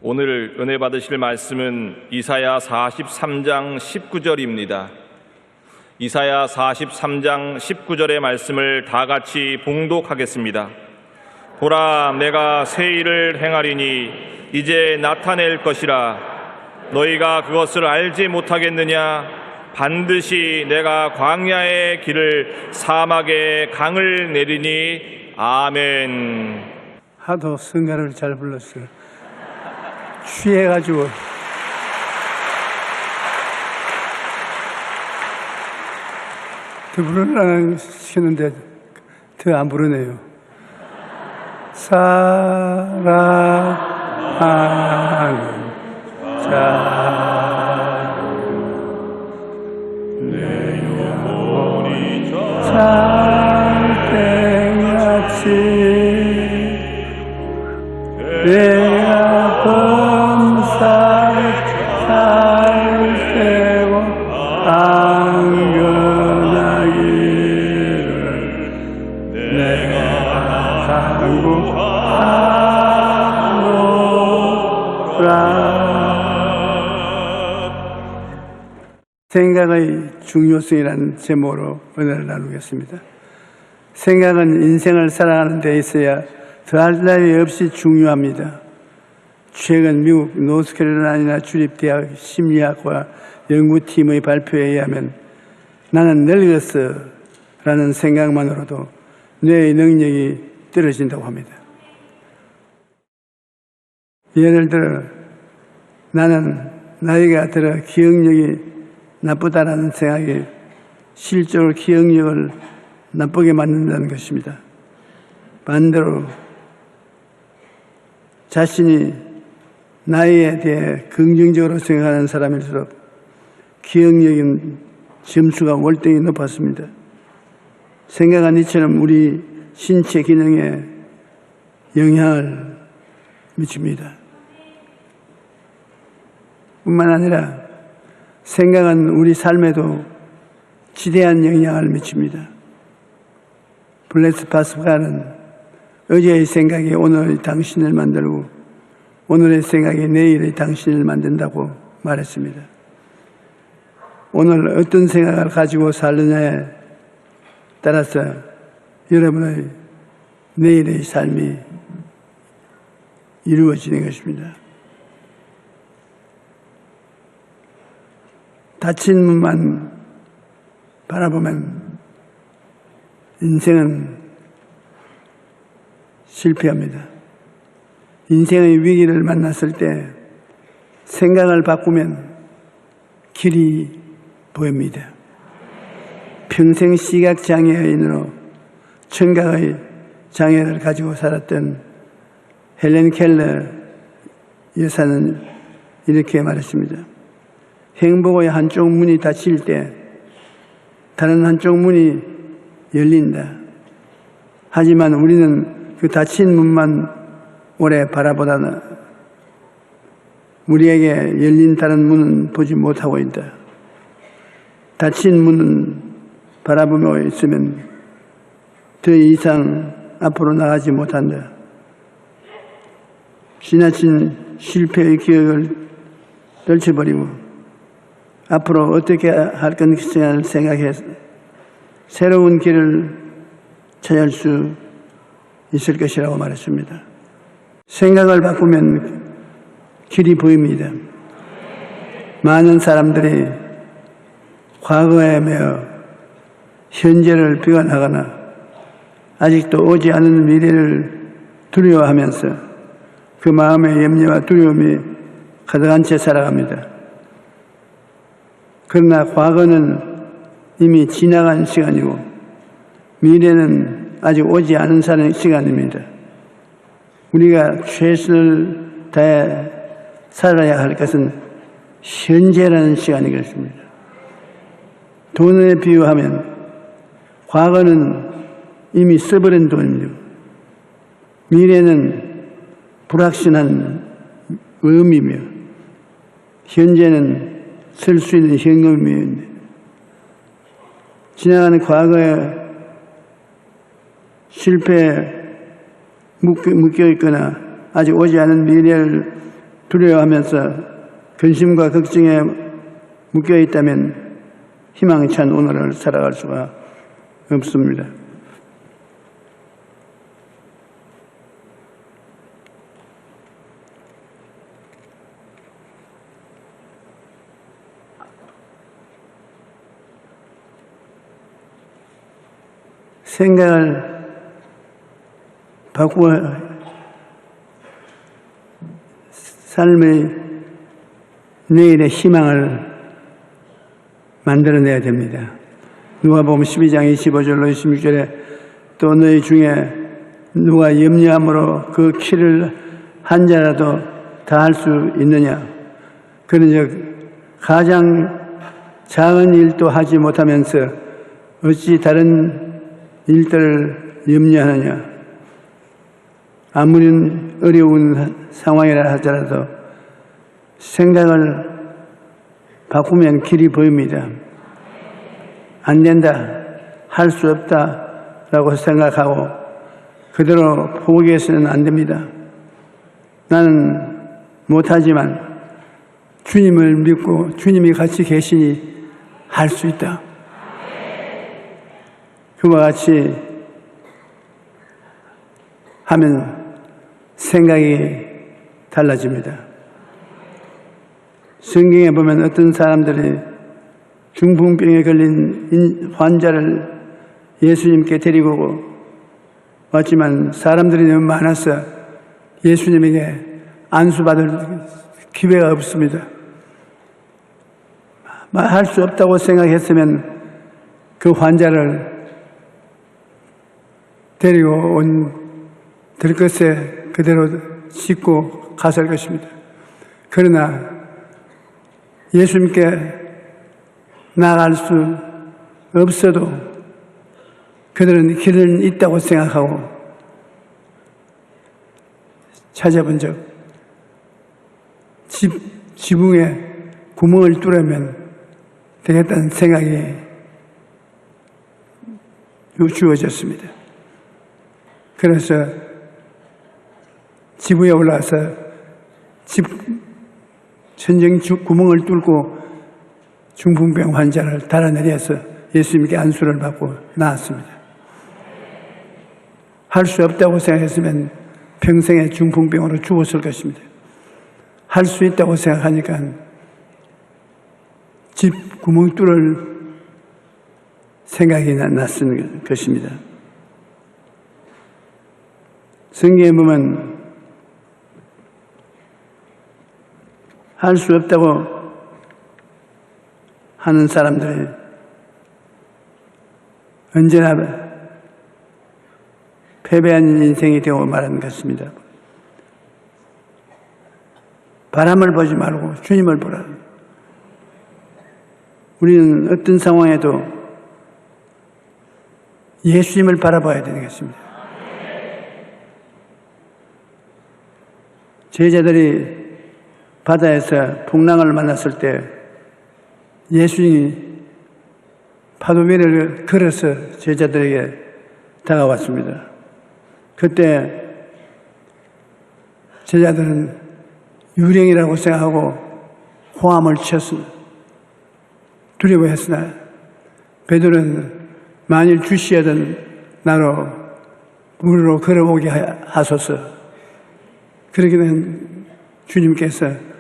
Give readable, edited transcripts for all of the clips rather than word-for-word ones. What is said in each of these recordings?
오늘 은혜 받으실 말씀은 이사야 43장 19절입니다. 이사야 43장 19절의 말씀을 다 같이 봉독하겠습니다. 보라, 내가 새 일을 행하리니 이제 나타낼 것이라. 너희가 그것을 알지 못하겠느냐? 반드시 내가 광야의 길을 사막의 강을 내리니. 아멘. 하도 성가를 잘 불렀어요. 취해가지고 더 부르려고 시켰는데 더 안 부르네요. 사랑하는 자 내 영혼이 잠땡같이 내가 범사에 살세고 안전하기를 내가 간구하노라. 생각의 중요성이라는 제목으로 은혜를 나누겠습니다. 생각은 인생을 살아가는 데 있어야 더할 나위 없이 중요합니다. 최근 미국 노스캐롤라이나 주립대학 심리학과 연구팀의 발표에 의하면 나는 늙었어 라는 생각만으로도 뇌의 능력이 떨어진다고 합니다. 예를 들어 나는 나이가 들어 기억력이 나쁘다라는 생각이 실제로 기억력을 나쁘게 만든다는 것입니다. 반대로 자신이 나이에 대해 긍정적으로 생각하는 사람일수록 기억력인 점수가 월등히 높았습니다. 생각은 이처럼 우리 신체 기능에 영향을 미칩니다. 뿐만 아니라 생각은 우리 삶에도 지대한 영향을 미칩니다. 블레스 파스칼은 어제의 생각이 오늘의 당신을 만들고 오늘의 생각이 내일의 당신을 만든다고 말했습니다. 오늘 어떤 생각을 가지고 살느냐에 따라서 여러분의 내일의 삶이 이루어지는 것입니다. 닫힌 문만 바라보면 인생은 실패합니다. 인생의 위기를 만났을 때 생각을 바꾸면 길이 보입니다. 평생 시각장애인으로 청각의 장애를 가지고 살았던 헬렌 켈러 여사는 이렇게 말했습니다. 행복의 한쪽 문이 닫힐 때 다른 한쪽 문이 열린다. 하지만 우리는 그 닫힌 문만 오래 바라보다는 우리에게 열린 다른 문은 보지 못하고 있다. 닫힌 문은 바라보며 있으면 더 이상 앞으로 나가지 못한다. 지나친 실패의 기억을 떨쳐버리고 앞으로 어떻게 할 것인가를 생각해서 새로운 길을 찾을 수 있을 것이라고 말했습니다. 생각을 바꾸면 길이 보입니다. 많은 사람들이 과거에 매여 현재를 비관하거나 아직도 오지 않은 미래를 두려워하면서 그 마음의 염려와 두려움이 가득한 채 살아갑니다. 그러나 과거는 이미 지나간 시간이고 미래는 아직 오지 않은 시간입니다. 우리가 최선을 다해 살아야 할 것은 현재라는 시간이겠습니다. 돈에 비유하면 과거는 이미 써버린 돈입니다. 미래는 불확실한 의미며 현재는 쓸 수 있는 현금입니다. 지나가는 과거의 실패에 묶여 있거나 아직 오지 않은 미래를 두려워하면서 근심과 걱정에 묶여 있다면 희망찬 오늘을 살아갈 수가 없습니다. 생각을 바꾸어 삶의 내일의 희망을 만들어내야 됩니다. 누가복음 12장 25절로 26절에 또 너희 중에 누가 염려함으로 그 키를 한 자라도 다할 수 있느냐. 그런즉 가장 작은 일도 하지 못하면서 어찌 다른 일들을 염려하느냐. 아무리 어려운 상황이라 하더라도 생각을 바꾸면 길이 보입니다. 안 된다, 할 수 없다라고 생각하고 그대로 포기해서는 안 됩니다. 나는 못하지만 주님을 믿고 주님이 같이 계시니 할 수 있다. 그와 같이 하면 생각이 달라집니다. 성경에 보면 어떤 사람들이 중풍병에 걸린 환자를 예수님께 데리고 왔지만 사람들이 너무 많아서 예수님에게 안수받을 기회가 없습니다. 할 수 없다고 생각했으면 그 환자를 데리고 온 들것에 그대로 싣고 갔을 것입니다. 그러나 예수님께 나아갈 수 없어도 그들은 길은 있다고 생각하고 찾아본 적, 지붕에 구멍을 뚫으면 되겠다는 생각이 주어졌습니다. 그래서 지붕에 올라와서 천정 구멍을 뚫고 중풍병 환자를 달아내려서 예수님께 안수를 받고 나왔습니다. 할 수 없다고 생각했으면 평생에 중풍병으로 죽었을 것입니다. 할 수 있다고 생각하니까 집 구멍 뚫을 생각이 났을 것입니다. 성경에 보면 할 수 없다고 하는 사람들이 언제나 패배한 인생이 되고 말하는 것입니다. 바람을 보지 말고 주님을 보라. 우리는 어떤 상황에도 예수님을 바라봐야 되는 것입니다. 제자들이 바다에서 풍랑을 만났을 때 예수님이 파도 위를 걸어서 제자들에게 다가왔습니다. 그때 제자들은 유령이라고 생각하고 호함을 쳤습니다. 두려워했으나 베드로는 만일 주시하던 나로 물로 걸어오게 하소서. 그러기는 주님께서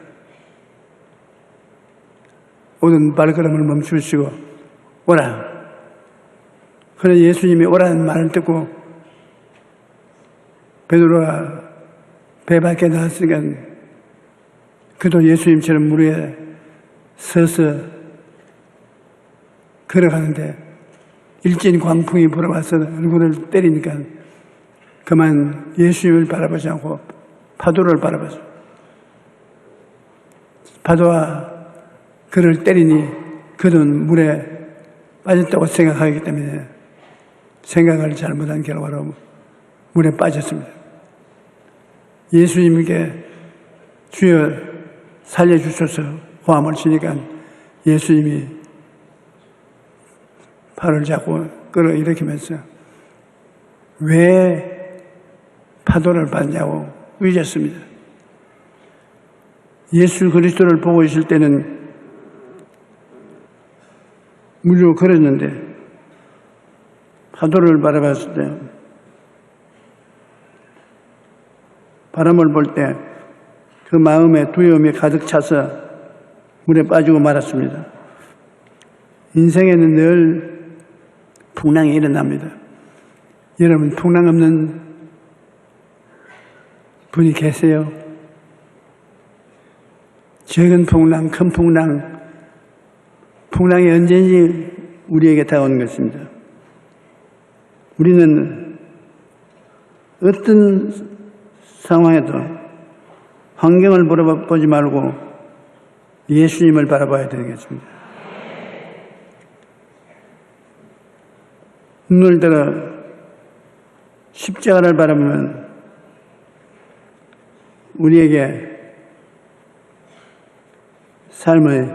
오는 발걸음을 멈추시고 오라. 그래서 예수님이 오라는 말을 듣고 베드로가 배 밖에 나왔으니까 그도 예수님처럼 물 위에 서서 걸어가는데 일진 광풍이 불어와서 얼굴을 때리니까 그만 예수님을 바라보지 않고 파도를 바라보죠. 파도와 그를 때리니 그는 물에 빠졌다고 생각하기 때문에 생각을 잘못한 결과로 물에 빠졌습니다. 예수님께 주여 살려주셔서 호함을 치니까 예수님이 팔을 잡고 끌어일으키면서 왜 파도를 봤냐고 위졌습니다. 예수 그리스도를 보고 있을 때는 무리로 걸었는데 파도를 바라봤을 때 바람을 볼 때 그 마음에 두려움이 가득 차서 물에 빠지고 말았습니다. 인생에는 늘 풍랑이 일어납니다. 여러분 풍랑 없는 분이 계세요? 적은 풍랑, 큰 풍랑, 풍랑이 언제든지 우리에게 다가오는 것입니다. 우리는 어떤 상황에도 환경을 보지 말고 예수님을 바라봐야 되겠습니다. 눈을 들어 십자가를 바라보면 우리에게 삶의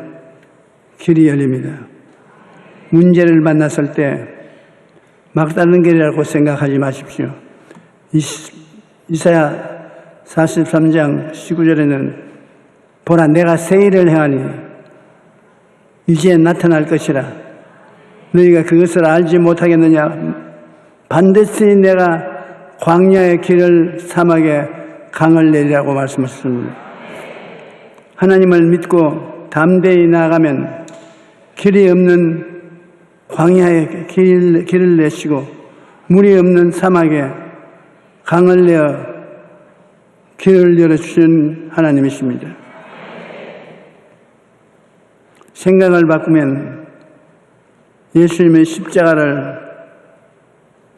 길이 열립니다. 문제를 만났을 때 막다른 길이라고 생각하지 마십시오. 이사야 43장 19절에는 보라 내가 새 일을 행하니 이제 나타날 것이라 너희가 그것을 알지 못하겠느냐 반드시 내가 광야의 길을 사막에 강을 내리라고 말씀하셨습니다. 하나님을 믿고 담대히 나아가면 길이 없는 광야에 길을 내시고 물이 없는 사막에 강을 내어 길을 열어주신 하나님이십니다. 생각을 바꾸면 예수님의 십자가를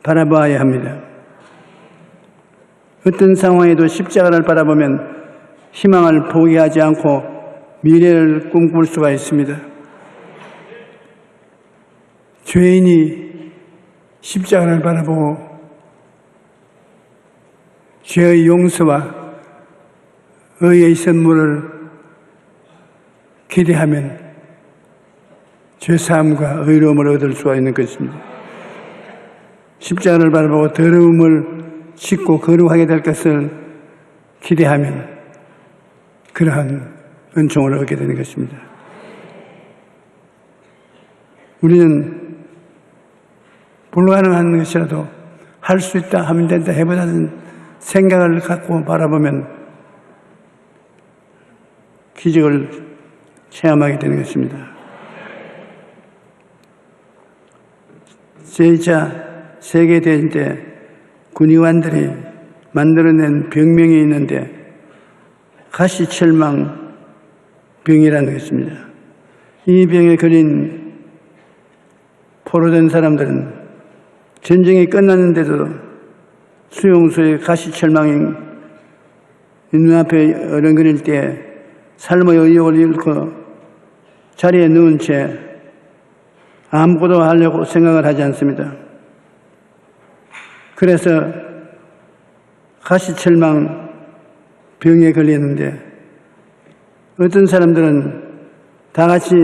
바라봐야 합니다. 어떤 상황에도 십자가를 바라보면 희망을 포기하지 않고 미래를 꿈꿀 수가 있습니다. 죄인이 십자가를 바라보고 죄의 용서와 의의 선물을 기대하면 죄사함과 의로움을 얻을 수가 있는 것입니다. 십자가를 바라보고 더러움을 씻고 거룩하게 될 것을 기대하면 그러한 은총을 얻게 되는 것입니다. 우리는 불가능한 것이라도 할 수 있다 하면 된다 해보자는 생각을 갖고 바라보면 기적을 체험하게 되는 것입니다. 제2차 세계대전 때 군의관들이 만들어낸 병명이 있는데 가시철망 병이라는 것입니다. 이 병에 걸린 포로된 사람들은 전쟁이 끝났는데도 수용소에 가시철망이 눈앞에 어른거릴 때 삶의 의욕을 잃고 자리에 누운 채 아무것도 하려고 생각을 하지 않습니다. 그래서 가시철망 병에 걸렸는데 어떤 사람들은 다 같이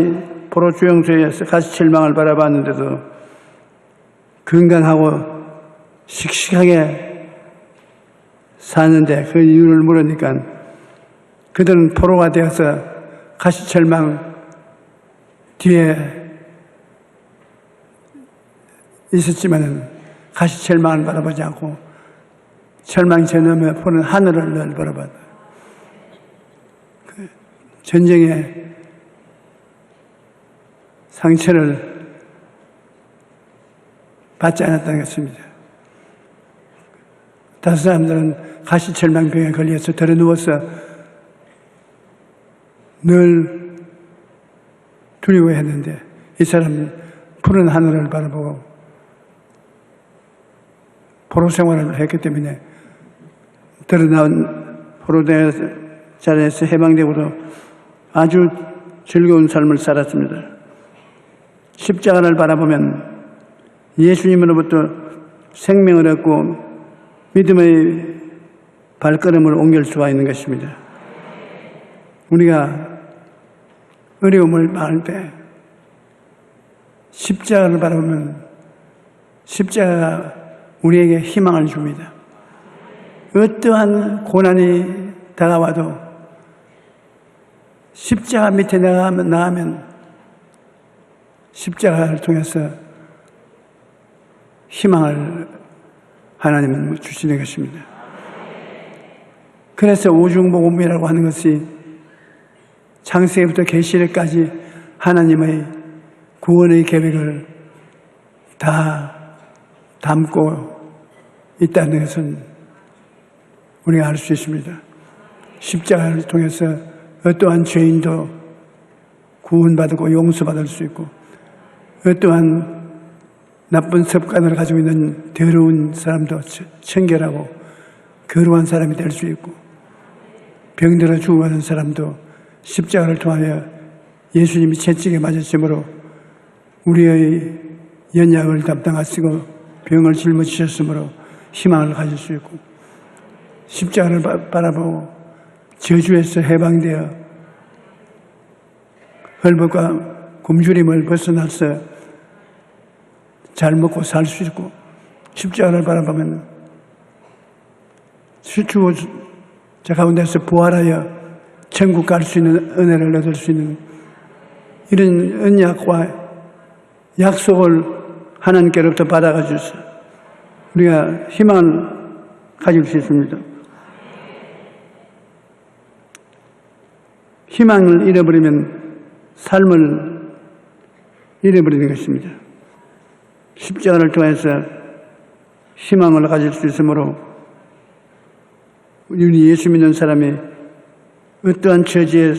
포로 주용소에서 가시철망을 바라봤는데도 건강하고 씩씩하게 사는데 그 이유를 물으니까 그들은 포로가 되어서 가시철망 뒤에 있었지만은 가시철망을 바라보지 않고 철망 저 너머에 보는 하늘을 늘 바라봤다. 그 전쟁의 상처를 받지 않았다는 것입니다. 다섯 사람들은 가시철망병에 걸려서 들어 누워서 늘 두려워했는데 이 사람은 푸른 하늘을 바라보고 포로 생활을 했기 때문에 드러나온 포로대 자리에서 해방되고도 아주 즐거운 삶을 살았습니다. 십자가를 바라보면 예수님으로부터 생명을 얻고 믿음의 발걸음을 옮길 수가 있는 것입니다. 우리가 어려움을 많을 때 십자가를 바라보면 십자가가 우리에게 희망을 줍니다. 어떠한 고난이 다가와도 십자가 밑에 나가면 십자가를 통해서 희망을 하나님은 주시는 것입니다. 그래서 오중복음이라고 하는 것이 창세기부터 계시록까지 하나님의 구원의 계획을 다 담고 있다는 것은 우리가 알 수 있습니다. 십자가를 통해서 어떠한 죄인도 구원받고 용서받을 수 있고, 어떠한 나쁜 습관을 가지고 있는 더러운 사람도 청결하고 거룩한 사람이 될 수 있고, 병들어 죽어가는 사람도 십자가를 통하여 예수님이 채찍에 맞으심으로 우리의 연약을 담당하시고 병을 짊어지셨으므로 희망을 가질 수 있고, 십자가를 바라보고 저주에서 해방되어 헐벗과 굶주림을 벗어나서 잘 먹고 살 수 있고, 십자가를 바라보면 저 가운데서 부활하여 천국 갈 수 있는 은혜를 얻을 수 있는 이런 언약과 약속을 하나님께로부터 받아가지고 우리가 희망을 가질 수 있습니다. 희망을 잃어버리면 삶을 잃어버리는 것입니다. 십자가를 통해서 희망을 가질 수 있으므로 우리 예수 믿는 사람이 어떠한 처지에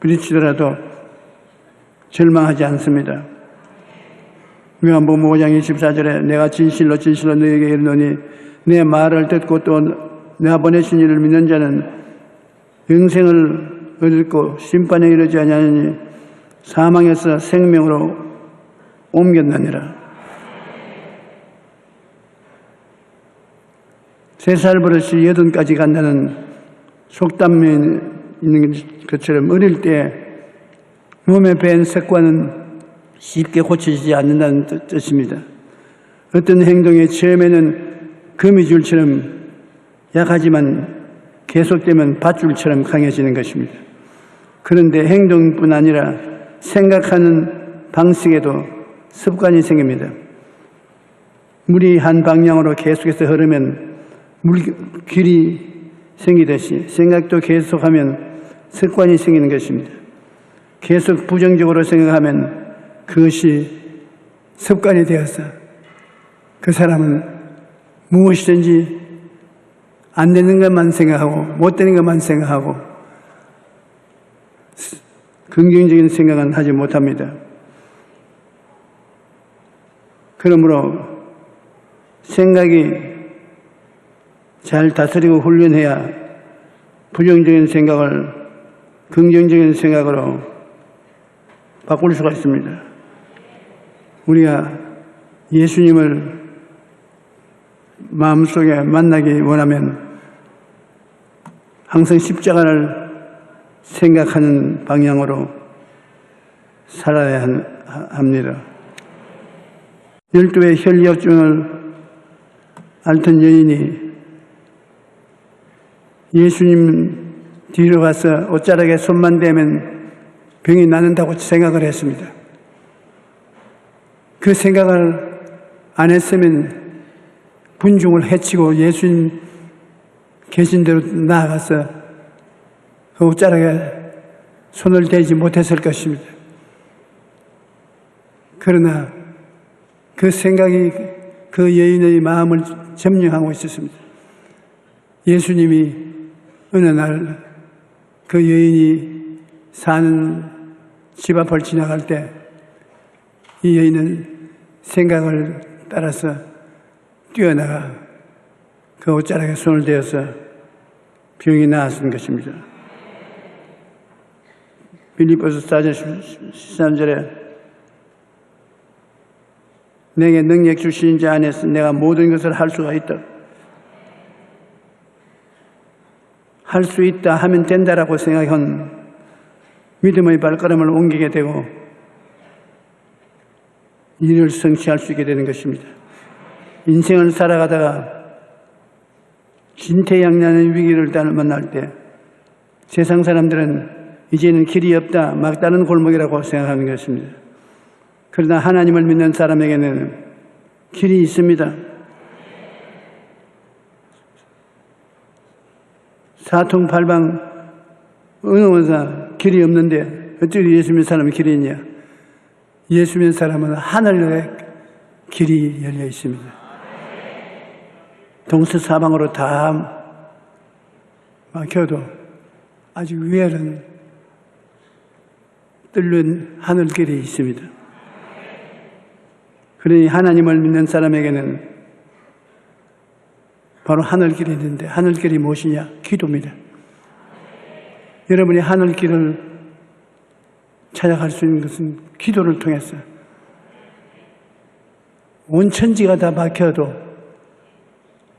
부딪히더라도 절망하지 않습니다. 요한복음 5장 24절에 내가 진실로 진실로 너에게 이르노니 내 말을 듣고 또 내가 보내신 이를 믿는 자는 영생을 얻고 심판에 이르지 아니하니 사망에서 생명으로 옮겼느니라. 3살 버릇이 80까지 간다는 속담에 있는 것처럼 어릴 때 몸에 밴 습관은 쉽게 고쳐지지 않는다는 뜻입니다. 어떤 행동이 처음에는 거미줄처럼 약하지만 계속되면 밧줄처럼 강해지는 것입니다. 그런데 행동뿐 아니라 생각하는 방식에도 습관이 생깁니다. 물이 한 방향으로 계속해서 흐르면 물길이 생기듯이 생각도 계속하면 습관이 생기는 것입니다. 계속 부정적으로 생각하면 그것이 습관이 되어서 그 사람은 무엇이든지 안 되는 것만 생각하고 못 되는 것만 생각하고 긍정적인 생각은 하지 못합니다. 그러므로 생각이 잘 다스리고 훈련해야 부정적인 생각을 긍정적인 생각으로 바꿀 수가 있습니다. 우리가 예수님을 마음속에 만나기 원하면 항상 십자가를 생각하는 방향으로 살아야 합니다. 12의 혈류증을 앓던 여인이 예수님 뒤로 가서 옷자락에 손만 대면 병이 낫는다고 생각을 했습니다. 그 생각을 안 했으면 분중을 해치고 예수님 계신 대로 나아가서 그 옷자락에 손을 대지 못했을 것입니다. 그러나 그 생각이 그 여인의 마음을 점령하고 있었습니다. 예수님이 어느 날 그 여인이 사는 집 앞을 지나갈 때 이 여인은 생각을 따라서 뛰어나가 그 옷자락에 손을 대어서 병이 나았던 것입니다. 빌립보서 4장 13절에 내게 능력 주신 자 안에서 내가 모든 것을 할 수가 있다. 할 수 있다 하면 된다라고 생각한 믿음의 발걸음을 옮기게 되고 일을 성취할 수 있게 되는 것입니다. 인생을 살아가다가 진퇴양난의 위기를 만날 때 세상 사람들은 이제는 길이 없다, 막다른 골목이라고 생각하는 것입니다. 그러나 하나님을 믿는 사람에게는 길이 있습니다. 사통팔방 어느 곳에 길이 없는데 어떻게 예수 믿는 사람이 길이 있냐? 예수 믿는 사람은 하늘에 길이 열려 있습니다. 동서사방으로 다 막혀도 아직 위에는 뚫린 하늘길이 있습니다. 그러니 하나님을 믿는 사람에게는 바로 하늘길이 있는데 하늘길이 무엇이냐? 기도입니다. 여러분이 하늘길을 찾아갈 수 있는 것은 기도를 통해서 온 천지가 다 막혀도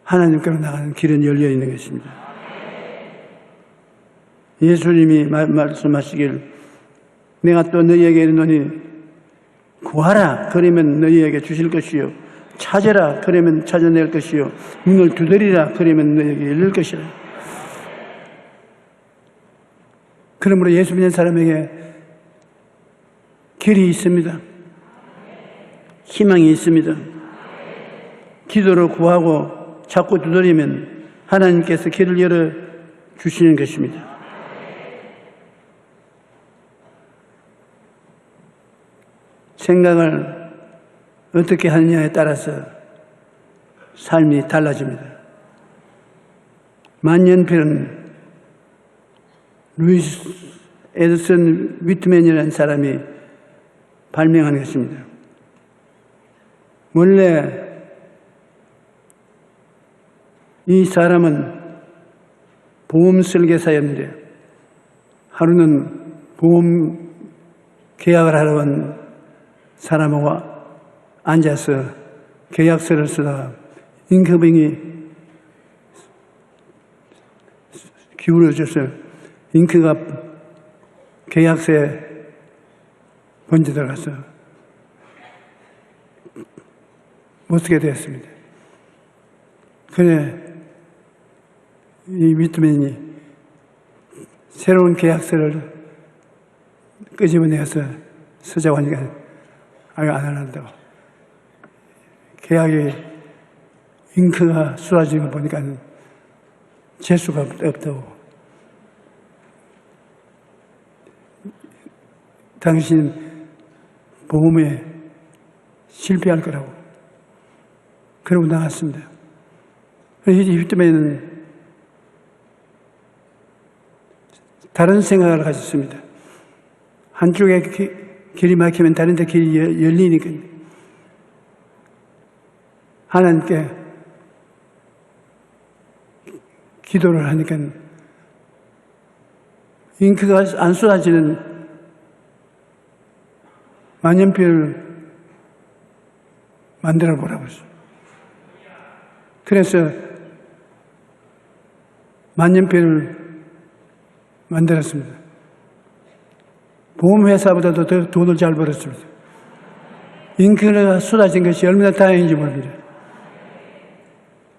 하나님께로 나가는 길은 열려 있는 것입니다. 예수님이 말씀하시길 내가 또 너희에게 이르노니 구하라 그러면 너희에게 주실 것이요 찾으라 그러면 찾아낼 것이요 문을 두드리라 그러면 너희에게 열릴 것이라. 그러므로 예수 믿는 사람에게 길이 있습니다. 희망이 있습니다. 기도로 구하고 자꾸 두드리면 하나님께서 길을 열어 주시는 것입니다. 생각을 어떻게 하느냐에 따라서 삶이 달라집니다. 만년필은 루이스 에드슨 위트맨이라는 사람이 발명한 것입니다. 원래 이 사람은 보험 설계사였는데 하루는 보험 계약을 하러 온 사람하고 앉아서 계약서를 쓰다가 잉크병이 기울어져서 잉크가 계약서에 번져 들어가서 못 쓰게 되었습니다. 그래 이 위트맨이 새로운 계약서를 끄집어내서 쓰자고 하니까 안 한다고. 계약에 잉크가 쏟아지는 거 보니까 재수가 없다고. 당신 보험에 실패할 거라고. 그러고 나갔습니다. 이 위트맨은 다른 생각을 가졌습니다. 한쪽에 길이 막히면 다른 데 길이 열리니까 하나님께 기도를 하니까 잉크가 안 쏟아지는 만년필을 만들어 보라고 했어요. 그래서 만년필을 만들었습니다. 보험회사보다도 더 돈을 잘 벌었습니다. 잉크가 쏟아진 것이 얼마나 다행인지 모릅니다.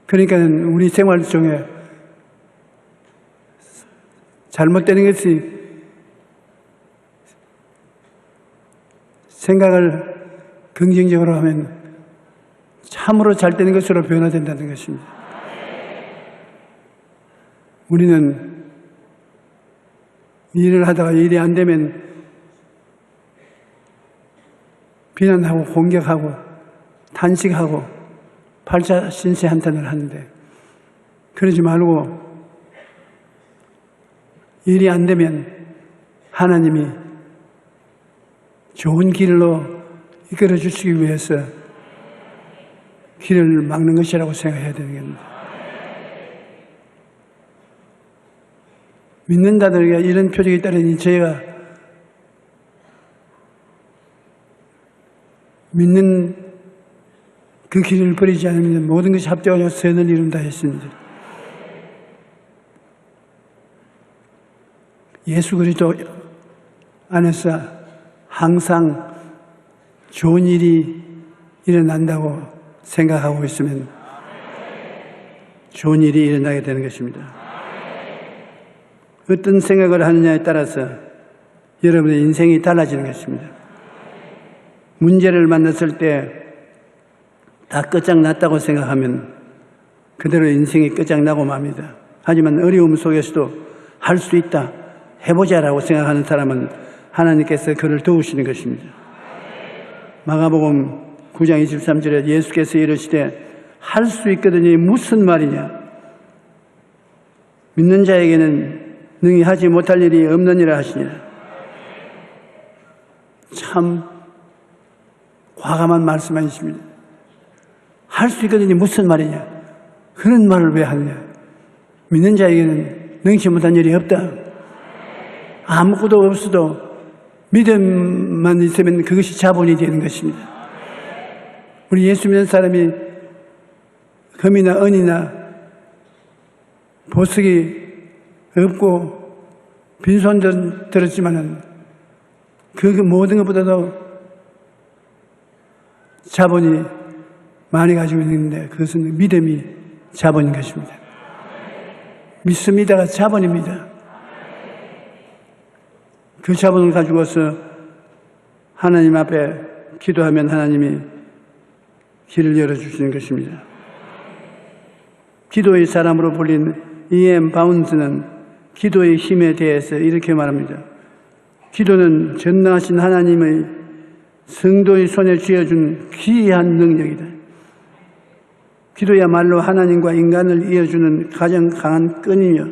그러니까 우리 생활 중에 잘못되는 것이 생각을 긍정적으로 하면 참으로 잘 되는 것으로 변화된다는 것입니다. 우리는 일을 하다가 일이 안 되면 비난하고 공격하고 탄식하고 팔자 신세 한탄을 하는데 그러지 말고 일이 안 되면 하나님이 좋은 길로 이끌어 주시기 위해서 길을 막는 것이라고 생각해야 되는 겁니다. 믿는 자들에게 이런 표적이 따르니 저희가 믿는 그 길을 버리지 않으면 모든 것이 합되어져 선을 이룬다 했습니다. 예수 그리스도 안에서 항상 좋은 일이 일어난다고 생각하고 있으면 좋은 일이 일어나게 되는 것입니다. 어떤 생각을 하느냐에 따라서 여러분의 인생이 달라지는 것입니다. 문제를 만났을 때 다 끝장났다고 생각하면 그대로 인생이 끝장나고 맙니다. 하지만 어려움 속에서도 할 수 있다, 해보자라고 생각하는 사람은 하나님께서 그를 도우시는 것입니다. 마가복음 9장 23절에 예수께서 이르시되 할 수 있거든요. 무슨 말이냐? 믿는 자에게는 능히 하지 못할 일이 없느니라 하시니라. 참 과감한 말씀하십니다. 할 수 있거든요. 무슨 말이냐? 그런 말을 왜 하느냐? 믿는 자에게는 능치 못한 일이 없다. 아무것도 없어도 믿음만 있으면 그것이 자본이 되는 것입니다. 우리 예수 믿는 사람이 금이나 은이나 보석이 없고 빈손 들었지만은 그 모든 것보다도 자본이 많이 가지고 있는데 그것은 믿음이 자본인 것입니다. 믿습니다가 자본입니다. 그 자본을 가지고서 하나님 앞에 기도하면 하나님이 길을 열어주시는 것입니다. 기도의 사람으로 불린 E.M. 바운스는 기도의 힘에 대해서 이렇게 말합니다. 기도는 전능하신 하나님의 성도의 손에 쥐어준 귀한 능력이다. 기도야말로 하나님과 인간을 이어주는 가장 강한 끈이며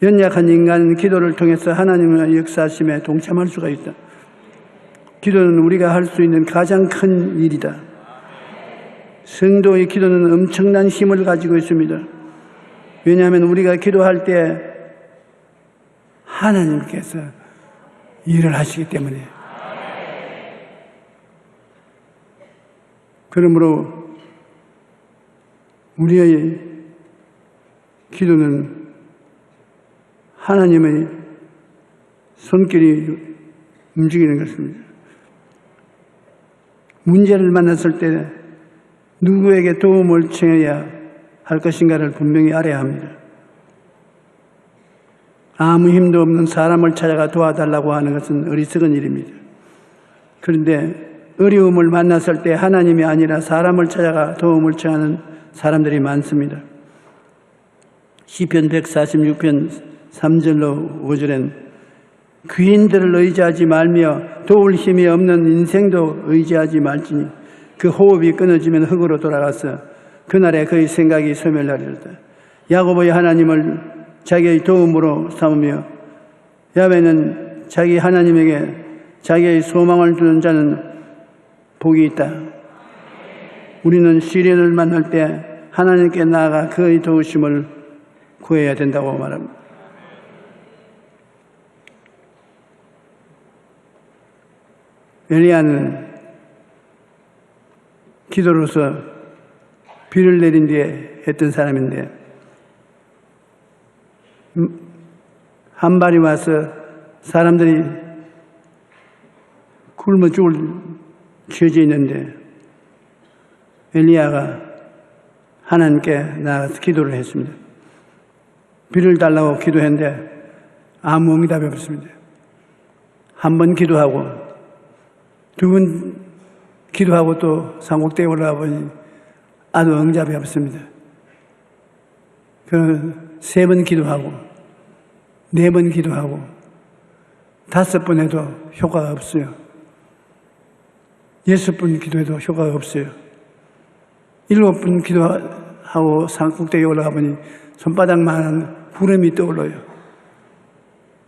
연약한 인간은 기도를 통해서 하나님의 역사하심에 동참할 수가 있다. 기도는 우리가 할 수 있는 가장 큰 일이다. 성도의 기도는 엄청난 힘을 가지고 있습니다. 왜냐하면 우리가 기도할 때 하나님께서 일을 하시기 때문에. 그러므로 우리의 기도는 하나님의 손길이 움직이는 것입니다. 문제를 만났을 때 누구에게 도움을 청해야 할 것인가를 분명히 알아야 합니다. 아무 힘도 없는 사람을 찾아가 도와달라고 하는 것은 어리석은 일입니다. 그런데 어려움을 만났을 때 하나님이 아니라 사람을 찾아가 도움을 청하는 사람들이 많습니다. 시편 146편 3절로 5절엔 귀인들을 의지하지 말며 도울 힘이 없는 인생도 의지하지 말지니 그 호흡이 끊어지면 흙으로 돌아가서 그날에 그의 생각이 소멸하리로다. 야곱의 하나님을 자기의 도움으로 삼으며 야훼는 자기 하나님에게 자기의 소망을 두는 자는 복이 있다. 우리는 시련을 만날 때 하나님께 나아가 그의 도우심을 구해야 된다고 말합니다. 엘리야는 기도로서 비를 내린 뒤에 했던 사람인데 한 발이 와서 사람들이 굶어 죽을 처지에 있는데 엘리야가 하나님께 나가서 기도를 했습니다. 비를 달라고 기도했는데 아무 응답이 없습니다. 한 번 기도하고 두 번 기도하고 또 산꼭대기에 올라가 보니 아무 응답이 없습니다. 세 번 기도하고 네 번 기도하고 5번 해도 효과가 없어요. 6번 기도해도 효과가 없어요. 7번 기도하고 산꼭대기에 올라가 보니 손바닥만한 구름이 떠올라요.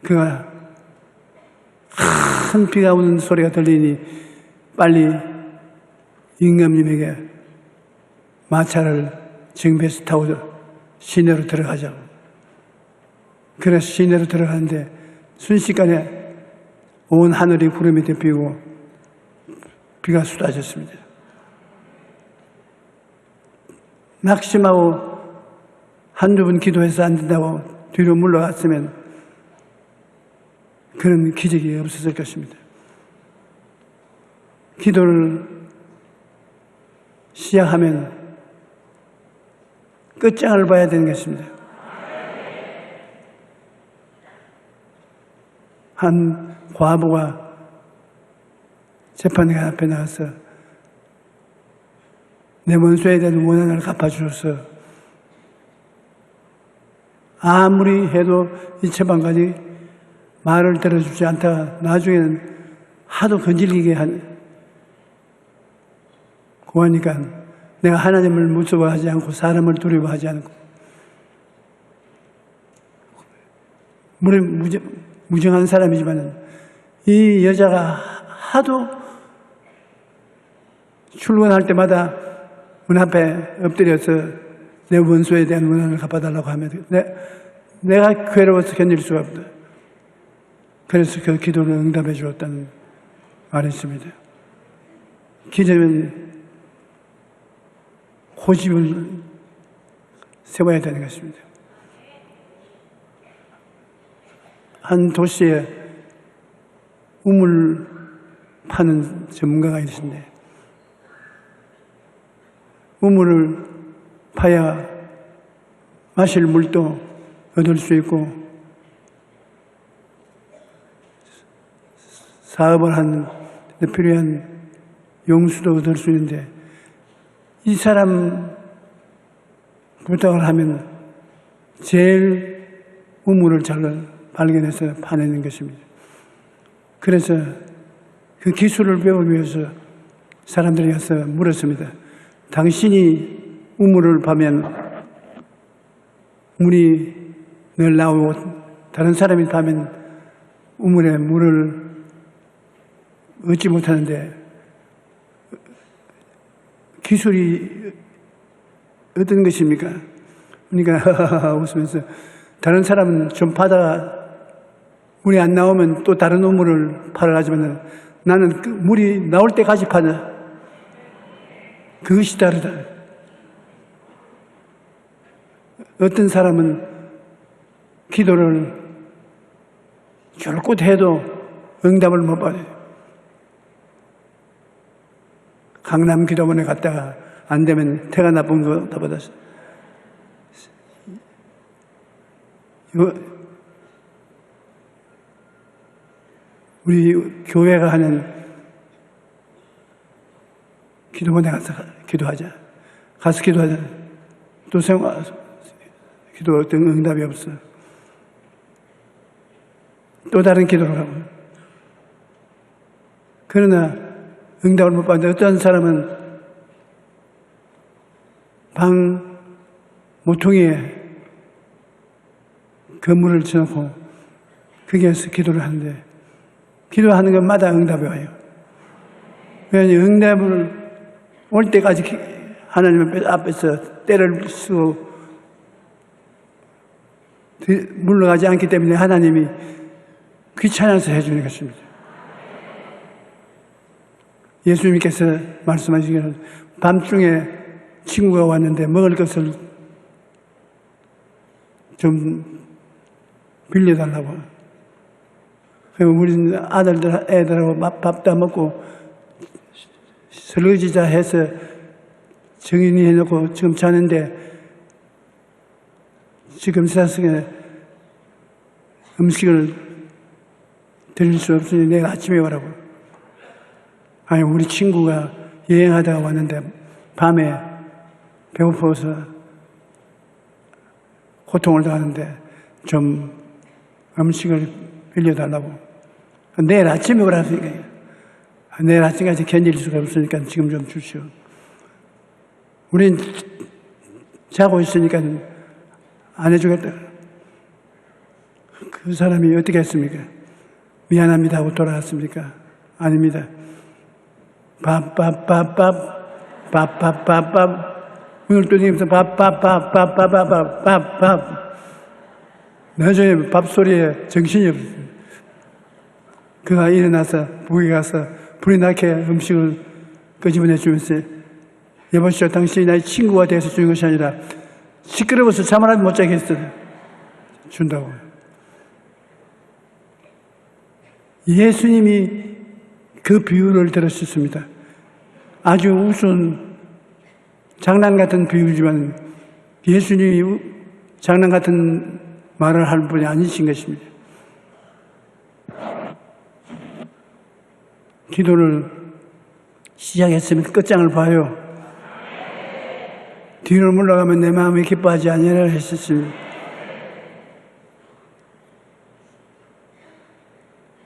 그가 큰 비가 오는 소리가 들리니 빨리 임금님에게 마차를 정배에서 타고 시내로 들어가자고. 그래서 시내로 들어가는데 순식간에 온 하늘이 구름이 덮이고 비가 쏟아졌습니다. 낙심하고 한두 번 기도해서 안 된다고 뒤로 물러갔으면 그런 기적이 없었을 것입니다. 기도를 시작하면 끝장을 봐야 되는 것입니다. 한 과부가 재판관 앞에 나와서 내 원수에 대한 원한을 갚아주셔서 아무리 해도 이 재판관이 말을 들어주지 않다가 나중에는 하도 건질리게 고하니까 내가 하나님을 무서워하지 않고 사람을 두려워하지 않고 물론 무정한 사람이지만 이 여자가 하도 출근할 때마다 문 앞에 엎드려서 내 원수에 대한 원한을 갚아달라고 하면 내가 괴로워서 견딜 수가 없다. 그래서 그 기도를 응답해 주었다는 말이 있습니다. 기도는 고집을 세워야 되는 것입니다. 한 도시에 우물 파는 전문가가 있으신데 우물을 파야 마실 물도 얻을 수 있고 사업을 하는 데 필요한 용수도 얻을 수 있는데 이 사람 부탁을 하면 제일 우물을 잘 발견해서 파내는 것입니다. 그래서 그 기술을 배우기 위해서 사람들이 가서 물었습니다. 당신이 우물을 파면 물이 늘 나오고 다른 사람이 파면 우물에 물을 얻지 못하는데 기술이 어떤 것입니까? 그러니까 웃으면서 다른 사람은 좀 파다가 물이 안 나오면 또 다른 우물을 파러 가지만 나는 그 물이 나올 때까지 파냐. 그것이 다르다. 어떤 사람은 기도를 줄곧 해도 응답을 못 받아요. 강남 기도원에 갔다가 안 되면 태가 나쁜 거 다 받았어요. 우리 교회가 하는 기도원에 가서 기도하자. 가서 기도하자. 또 기도 어떤 응답이 없어. 또 다른 기도를 하고. 그러나 응답을 못 받는데 어떤 사람은 방 모퉁이에 그물을 쳐놓고 거기에서 기도를 하는데 기도하는 것마다 응답이 와요. 왜냐하면 응답을 올 때까지 하나님 앞에서 때를 쓰고 물러가지 않기 때문에 하나님이 귀찮아서 해주는 것입니다. 예수님께서 말씀하시기를 밤중에 친구가 왔는데 먹을 것을 좀 빌려달라고. 그리고 우리 애들하고 밥 다 먹고 설거지자 해서 정인이 해놓고 지금 자는데 지금 세상에 음식을 드릴 수 없으니 내일 아침에 오라고. 아니, 우리 친구가 여행하다가 왔는데 밤에 배고파서 고통을 당하는데 좀 음식을 빌려달라고. 내일 아침에 오라니까. 내일 아침까지 견딜 수가 없으니까 지금 좀 주시오. 우린 자고 있으니까 안 해주겠다. 그 사람이 어떻게 했습니까? 미안합니다 하고 돌아갔습니까? 아닙니다. 오늘 또 님께서 나중에 밥소리에 정신이 없어요. 그가 일어나서 부엌에 가서 불이 나게 음식을 끄집어내 주면서 여보시오, 당신이 나의 친구가 되어서 주는 것이 아니라 시끄러워서 잠을 하지 못 자게 했어. 준다고. 예수님이 그 비유를 들으셨습니다. 아주 우스운 장난 같은 비유지만 예수님이 장난 같은 말을 할 분이 아니신 것입니다. 기도를 시작했으면 끝장을 봐요. 뒤로 물러가면 내 마음이 기뻐하지 아니하리라 했었습니다.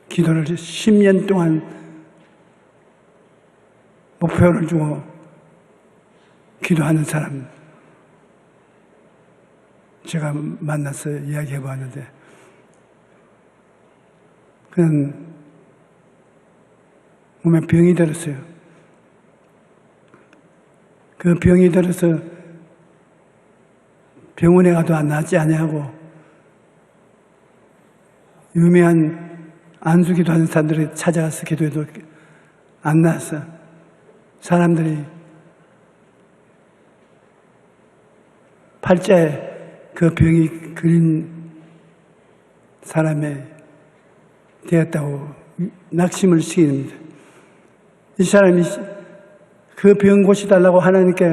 기도를 10년 동안 목표를 주고 기도하는 사람 제가 만나서 이야기해 봤는데 그는 몸에 병이 들었어요. 그 병이 들어서 병원에 가도 안 낫지 아니하고 유명한 안수기도 하는 사람들이 찾아가서 기도해도 안 나았어. 사람들이 팔자에 그 병이 그린 사람에 되었다고 낙심을 시킵니다. 이 사람이 그 병 고쳐달라고 하나님께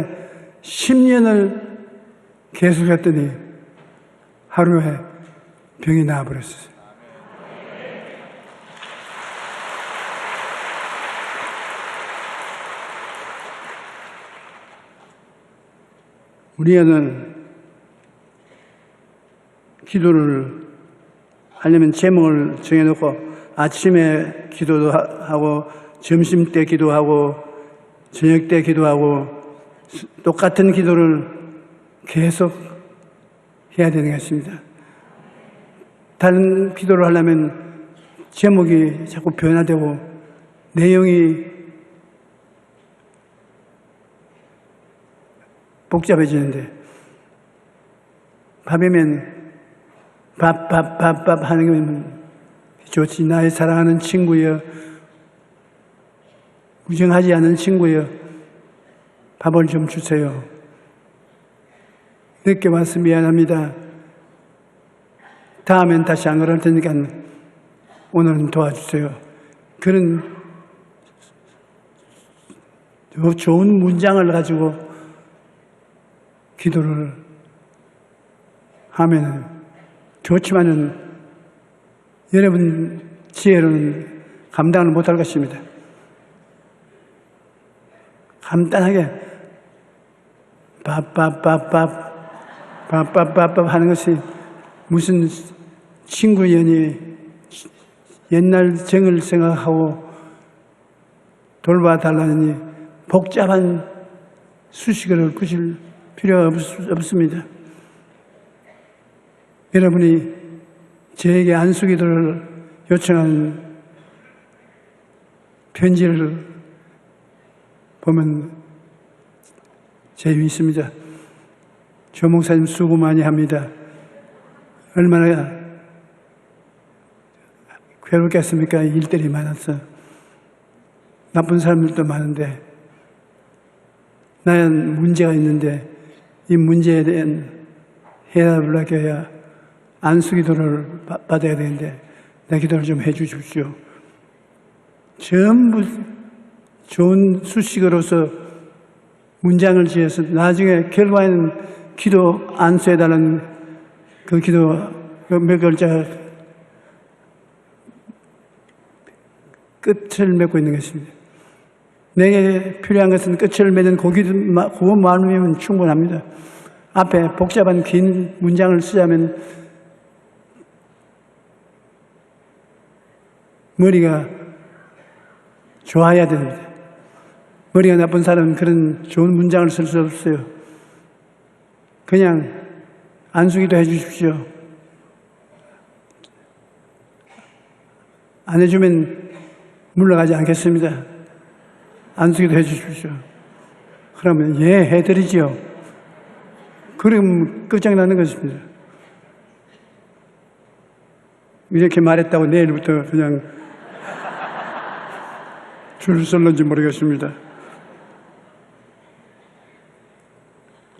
10년을 계속했더니 하루에 병이 나아버렸어요. 우리 애는 기도를 하려면 제목을 정해놓고 아침에 기도도 하고 점심 때 기도하고 저녁 때 기도하고 똑같은 기도를 계속 해야 되는 것입니다. 다른 기도를 하려면 제목이 자꾸 변화되고 내용이 복잡해지는데 밥이면 밥 하는 게 좋지. 나의 사랑하는 친구여, 무정하지 않은 친구여, 밥을 좀 주세요. 늦게 와서 미안합니다. 다음엔 다시 안 그럴 테니까 오늘은 도와주세요. 그런 좋은 문장을 가지고 기도를 하면은 좋지만은 여러분 지혜로는 감당을 못할 것입니다. 간단하게 밥 하는 것이 무슨 친구연이 옛날 정을 생각하고 돌봐달라니 복잡한 수식어를 붙일 필요가 없습니다. 여러분이 저에게 안수기도를 요청하는 편지를 보면 재미있습니다. 조 목사님 수고 많이 합니다. 얼마나 괴롭겠습니까? 일들이 많아서. 나쁜 사람들도 많은데 나는 문제가 있는데 이 문제에 대한 해답을 하기 위해 안수기도를 받아야 되는데 내 기도를 좀 해 주십시오. 전부 좋은 수식어로서 문장을 지어서 나중에 결과에는 기도 안수해달라는 그 기도 몇 글자 끝을 맺고 있는 것입니다. 내게 필요한 것은 끝을 맺는 그것만이면 충분합니다. 앞에 복잡한 긴 문장을 쓰자면 머리가 좋아야 됩니다. 머리가 나쁜 사람은 그런 좋은 문장을 쓸 수 없어요. 그냥 안수기도 해 주십시오. 안 해주면 물러가지 않겠습니다. 안수기도 해 주십시오. 그러면 예, 해드리지요. 그럼 끝장나는 것입니다. 이렇게 말했다고 내일부터 그냥 줄을 썰는지 모르겠습니다.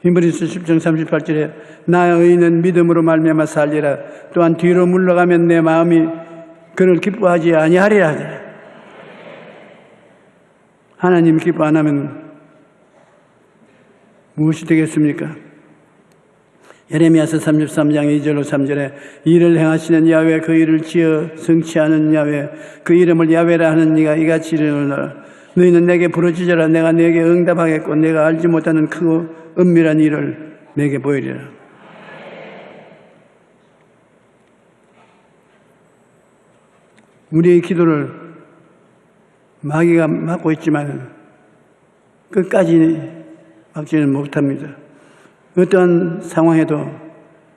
히브리서 10장 38절에 나 의인은 믿음으로 말미암아 살리라. 또한 뒤로 물러가면 내 마음이 그를 기뻐하지 아니하리라. 하나님 기뻐 안 하면 무엇이 되겠습니까? 예레미야서 33장 2절로 3절에 이를 행하시는 야훼 그 일을 지어 성취하는 야훼 그 이름을 야훼라 하는 네가 이같이 이르노라 너희는 내게 부르짖어라 내가 네게 응답하겠고 내가 알지 못하는 크고 은밀한 일을 내게 보이리라. 우리의 기도를 마귀가 막고 있지만 끝까지 막지는 못합니다. 어떠한 상황에도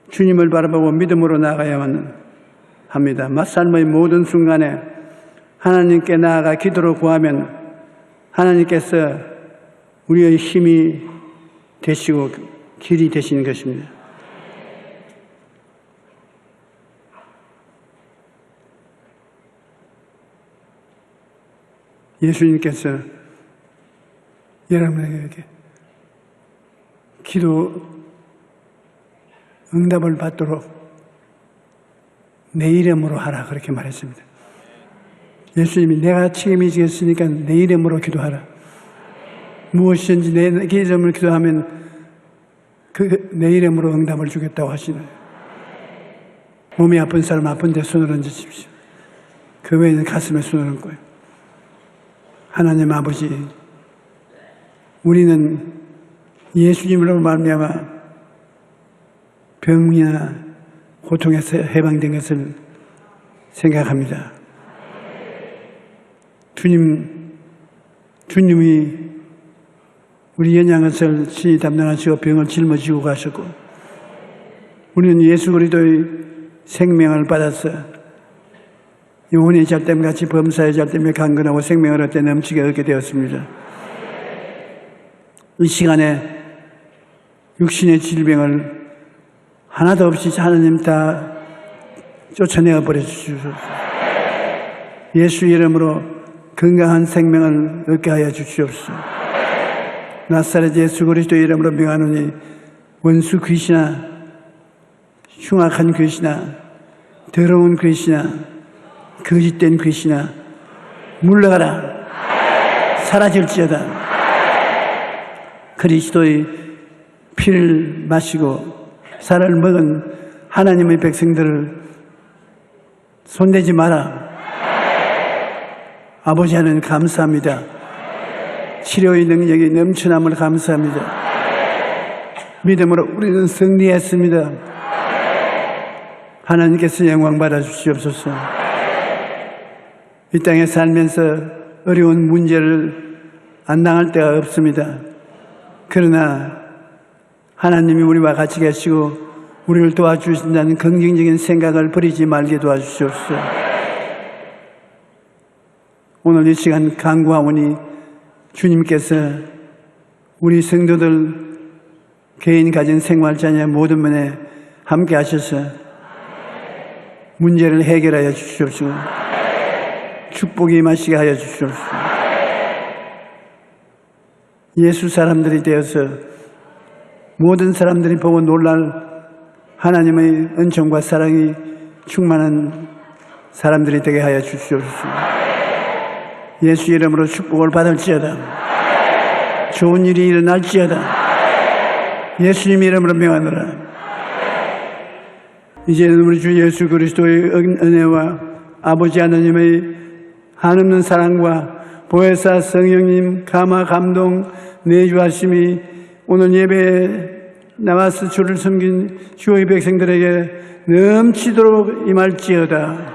주님을 바라보고 믿음으로 나아가야만 합니다. 맞삶의 모든 순간에 하나님께 나아가 기도로 구하면 하나님께서 우리의 힘이 되시고 길이 되시는 것입니다. 예수님께서 여러분에게 기도 응답을 받도록 내 이름으로 하라 그렇게 말했습니다. 예수님이 내가 책임지겠으니까 내 이름으로 기도하라. 무엇이든지 내 이름으로 기도하면 내 이름으로 응답을 주겠다고 하시는 몸이 아픈 사람 아픈 데 손을 얹으십시오. 그 외에는 가슴에 손을 얹고요. 하나님 아버지 우리는 예수님으로 말미암아 병이나 고통에서 해방된 것을 생각합니다. 주님이 우리 연약한 신이 담당하시고 병을 짊어지고 가셨고 우리는 예수 그리스도의 생명을 받아서 영혼의 잘됨같이 범사의 잘됨에 강건하고 생명을 얻되 넘치게 얻게 되었습니다. 이 시간에 육신의 질병을 하나도 없이 하나님 다 쫓아내어 버려 주시옵소서. 예수 이름으로 건강한 생명을 얻게 하여 주시옵소서. 나사렛 예수 그리스도 이름으로 명하노니 원수 귀신아 흉악한 귀신아 더러운 귀신아 거짓된 귀신아 물러가라 사라질지어다. 그리스도의 피를 마시고 살을 먹은 하나님의 백성들을 손대지 마라. 아버지 하나님 감사합니다. 치료의 능력이 넘쳐남을 감사합니다. 믿음으로 우리는 승리했습니다. 하나님께서 영광 받아 주시옵소서. 이 땅에 살면서 어려운 문제를 안 당할 때가 없습니다. 그러나 하나님이 우리와 같이 계시고 우리를 도와주신다는 긍정적인 생각을 버리지 말게 도와주시옵소서. 오늘 이 시간 간구하오니 주님께서 우리 성도들 개인 가진 생활 자녀 모든 면에 함께 하셔서 문제를 해결하여 주시옵시고 축복이 임하시게 하여 주시옵소서. 예수 사람들이 되어서 모든 사람들이 보고 놀랄 하나님의 은총과 사랑이 충만한 사람들이 되게 하여 주시옵소서. 예수 이름으로 축복을 받을지어다. 좋은 일이 일어날지어다. 예수님 이름으로 명하노라. 이제는 우리 주 예수 그리스도의 은혜와 아버지 하나님의 한없는 사랑과 보혜사 성령님 감화 감동 내주하심이 오늘 예배에 나와서 주를 섬긴 주의 백성들에게 넘치도록 임할지어다.